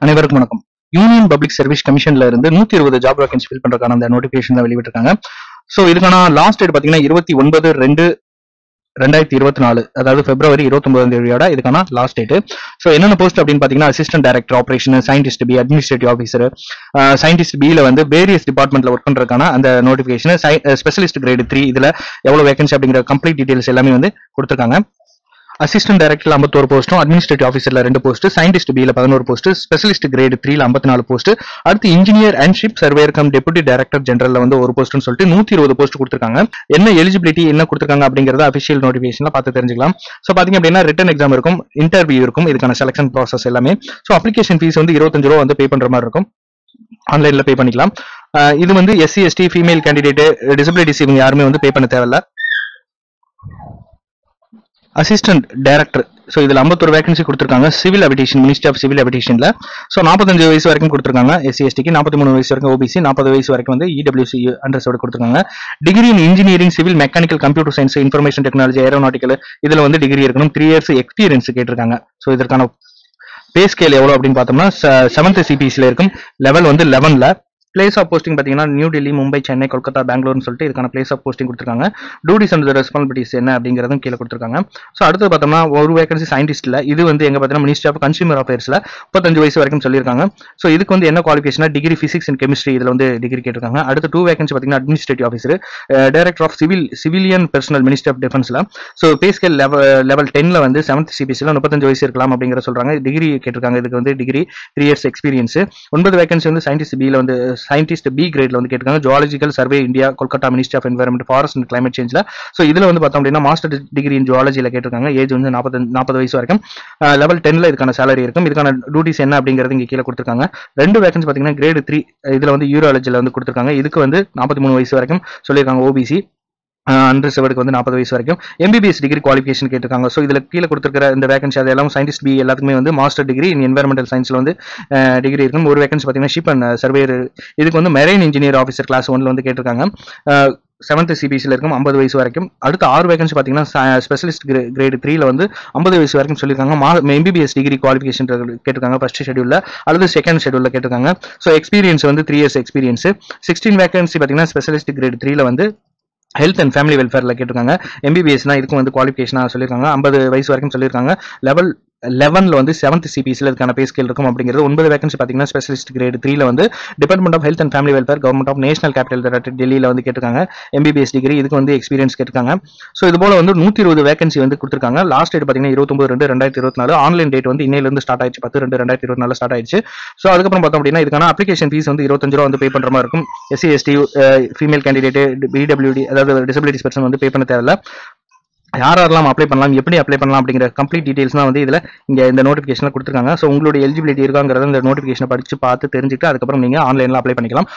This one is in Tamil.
அனைவருக்கும் வணக்கம். யூனியன் பப்ளிக் சர்வீஸ் கமிஷன்ல இருந்து 120 ஜாப் வேகன்சி ஃபில் பண்றதுக்கான அந்த நோட்டிபிகேஷன் தான் வெளியிட்டிருக்காங்க. ஸோ இதுக்கான லாஸ்ட் டேட் பார்த்தீங்கன்னா 29/2/2024, அதாவது பிப்ரவரி 29 இதுக்கான லாஸ்ட் டேட். ஸோ என்னென்ன போஸ்ட் அப்படின்னு பார்த்தீங்கன்னா assistant director operation, scientist B, administrative officer, scientist பியில் வந்து வேரியஸ் டிபார்ட்மெண்ட்ல ஒர்க் பண்றதுக்கான அந்த நோட்டிபிகேஷன், ஸ்பெஷலிஸ்ட் கிரேட் 3 இதுல எவ்வளவு வேகன்சி அப்படிங்கிற கம்ப்ளீட் டீடைல்ஸ் எல்லாமே வந்து கொடுத்துருக்காங்க. அசிஸ்டன்ட் டைரக்டர்ல 51 போஸ்ட்டும், அட்மினிஸ்ட்ரேட்டிவ் ஆஃபீஸர்ல 2 போஸ்ட், சயின்டிஸ்ட் பியில் 11 போஸ்ட், ஸ்பெஷலிஸ்ட் கிரேட் 3ல 54 போஸ்ட், அடுத்து engineer and ship surveyor cum deputy director ஜெனரல்ல வந்து ஒரு போஸ்ட்னு சொல்லிட்டு 120 போஸ்ட் கொடுத்துருக்காங்க. என்ன எலிஜிபிலிட்டி என்ன கொடுத்துருக்காங்க அப்படிங்கறத அபிஷியல் நோட்டிபிகேஷன்ல பார்த்து தெரிஞ்சுக்கலாம். ஸோ பாத்தீங்க அப்படின்னா ரிட்டன் எக்ஸாம் இருக்கும், இன்டர்வியூ இருக்கும், இதுக்கான செலக்ஷன் ப்ராசஸ் எல்லாமே. ஸோ அப்ளிகேஷன் ஃபீஸ் வந்து 25 ரூபா வந்து பே பண்ற மாதிரி இருக்கும், ஆன்லைன்ல பே பண்ணிக்கலாம். இது வந்து SC ST female candidate disabilities இவங்க யாருமே வந்து பே பண்ண தேவையில்ல. அசிஸ்டன்ட் டைரக்டர், ஸோ இதில் 51 வேகன்சி கொடுத்துருக்காங்க. Civil aviation, ministry of civil அபிடேஷன்ல. ஸோ 45 வயசு வரைக்கும் கொடுத்துருக்காங்க எஸ்சி எஸ்டிக்கு, 43 வயசு வரைக்கும் ஓபிசி, 40 வயசு வரைக்கும் வந்து இடபிள்யூசி அண்டர்ஸோட கொடுத்துருக்காங்க. Degree in engineering, civil, mechanical, computer science, information technology, aeronautical இதுல வந்து டிகிரி இருக்கணும். 3 இயர்ஸ் எக்ஸ்பீரியன்ஸ் கேட்டிருக்காங்க. ஸோ இதற்கான பே ஸ்கேல் எவ்வளோ அப்படின்னு பார்த்தோம்னா 7th சிபிஎஸ்சியில் இருக்கும், லெவல் வந்து 11ல. பிளேஸ் ஆஃப் போஸ்டிங் பார்த்தீங்கன்னா நியூ டெல்லி, மும்பை, சென்னை, கொல்கத்தா, பெங்களூர்னு சொல்லிட்டு இதுக்கான பிளேஸ் ஆஃப் போஸ்டிங் கொடுத்துருக்காங்க. டியூட்டிஸ் அண்ட் ரெஸ்பான்சிபிலிட்டிஸ் என்ன அப்படிங்கிறதும் கீழே கொடுத்துருக்காங்க. ஸோ அடுத்து பார்த்தோம்னா ஒரு வேகன்சி சயின்டிஸ்ட்ல, இது வந்து எங்க பார்த்தீங்கன்னா மினிஸ்ட்ரி ஆஃப் கன்சியூமர் அஃபேர்ஸ்ல 35 வயசு வரைக்கும் சொல்லியிருக்காங்க. ஸோ இதுக்கு வந்து என்ன குவாலிஃபிகேஷனா டிகிரி பிசிக்ஸ் அண்ட் கெமிஸ்ட்ரி இதுல வந்து டிகிரி கேட்டிருக்காங்க. அடுத்து 2 வேகன்சி பார்த்தீங்கன்னா administrative officer, director of civilian personnel, ministry of டிஃபென்ஸ்ல. ஸோ பே ஸ்கேல் லெவல் 10ல வந்து 7th சிபிஎஸ்சியில் 35 வயசு இருக்கலாம் அப்படிங்கிற சொல்றாங்க. டிகிரி கேட்டிருக்காங்க, இதுக்கு வந்து டிகிரி 3 இயர்ஸ் எக்ஸ்பீரியன்ஸ். 9 வேகன்சி வந்து சயின்டிஸ்ட் பியில் வந்து சயின்டிஸ்ட் பி கிரேட்ல வந்து கேட்டிருக்காங்க. Zoological survey India, Kolkata, ministry of environment, forest and climate சேஞ்ச்ல. ஸோ இதுல வந்து பார்த்தோம் அப்படின்னா மாஸ்டர் டிகிரி இன் ஜுவாலஜியில கேட்டிருக்காங்க. ஏஜ் வந்து 40 வயசு வரைக்கும். லெவல் 10ல இதுக்கான சேலரி இருக்கும். இதுக்கான டியூட்டிஸ் என்ன அப்படிங்கிறது இங்க கீழே கொடுத்துருக்காங்க. 2 வேகன்சி பார்த்தீங்கன்னா கிரேட் 3 இதுல வந்து யூராலஜில வந்து கொடுத்துருக்காங்க. இதுக்கு வந்து 43 வயசு வரைக்கும் சொல்லியிருக்காங்க ஓபிசி. அன்ரிசர்வ்டுக்கு வந்து 40 வயசு வரைக்கும். எம்பிபிஎஸ் டிகிரி குவாலிஃபிகேஷன் கேட்டிருக்காங்க. ஸோ இதுல கீழே கொடுத்துருக்கிற இந்த வேகன்சி அதெல்லாம் சயின்டிஸ்ட் பி எல்லாத்துக்குமே வந்து மாஸ்டர் டிகிரி இன் என்வரன்மெண்டல் சயின்ஸ்ல வந்து டிகிரி இருக்கும். ஒரு வேகன்சி பார்த்தீங்கன்னா ஷிப் அண்ட் சர்வேயர், இதுக்கு வந்து மெரைன் இன்ஜினியர் ஆஃபீஸர் கிளாஸ் 1ல வந்து கேட்டிருக்காங்க. 7th சிபிஎஸ்சியில் இருக்கும், 50 வயசு வரைக்கும். அடுத்து 6 வேகன்சி பார்த்தீங்கன்னா ஸ்பெஷலிஸ்ட் கிரேட் 3ல வந்து 50 வயசு வரைக்கும் சொல்லியிருக்காங்க. எம்பிபிஎஸ் டிகிரி குவாலிஃபிகேஷன் கேட்டிருக்காங்க ஃபர்ஸ்ட் ஷெடியூல்ல அல்லது செகண்ட் ஷெடியூல்ல கேட்டிருக்காங்க. ஸோ எக்ஸ்பீரியன்ஸ் வந்து 3 இயர்ஸ் எக்ஸ்பீரியன்ஸ். 16 வேகன்சி பார்த்தீங்கன்னா ஸ்பெஷலிஸ்ட் கிரேட் 3ல வந்து ஹெல்த் அண்ட் ஃபேமிலி வெல்ஃபேர்ல கேட்டிருக்காங்க. எம்பிபிஎஸ்னா இதுக்கும் வந்து குவாலிஃபிகேஷனா சொல்லியிருக்காங்க. 50 வயசு வரைக்கும் சொல்லியிருக்காங்க. லெவல் 11ல வந்து 7th சிபிஎஸ்சியில் இதுக்கான பே ஸ்கேல் இருக்கும் அப்படிங்கிறது. 9 வேகன்சி பார்த்தீங்கன்னா ஸ்பெஷலிஸ்ட் கிரேட் 3ல வந்து department of health and family welfare, government of national capital territory டெல்லியில வந்து கேட்டிருக்காங்க. எம்பிபிஎஸ் டிகிரி, இதுக்கு வந்து எக்ஸ்பீரியன்ஸ் கேட்டிருக்காங்க. ஸோ இது போல வந்து 120 வேகன்சி வந்து கொடுத்துருக்காங்க. லாஸ்ட் டேட் பார்த்தீங்கன்னா 29/2/2024. ஆன்லைன் டேட் வந்து இன்னையில இருந்து ஸ்டார்ட் ஆயிடுச்சு, 10/2/2024 ஸ்டார்ட் ஆயிடுச்சு. ஸோ அதுக்கப்புறம் பார்த்தோம் அப்படின்னா இதுக்கான அப்ளிகேஷன் ஃபீஸ் வந்து 25 ரூபா வந்து பே பண்ற மாதிரி இருக்கும். SC ST female candidate, PWD அதாவது டிசபிலிட்டிஸ் பர்சன் வந்து பே பண்ண தேவையில்ல. யாரெல்லாம் அப்ளை பண்ணலாம், எப்படி அப்ளை பண்ணலாம் அப்படிங்கிற கம்ப்ளீட் டீடைல்ஸ் தான் வந்து இதுல இங்க இந்த நோட்டிபிகேஷன்ல கொடுத்துருக்காங்க. ஸோ உங்களுடைய எலிஜிபிலிட்டி இருக்காங்கிறத இந்த நோட்டிபிகேஷனை படிச்சு பார்த்து தெரிஞ்சுட்டு அதுக்கப்புறம் நீங்க ஆன்லைன்ல அப்ளை பண்ணிக்கலாம்.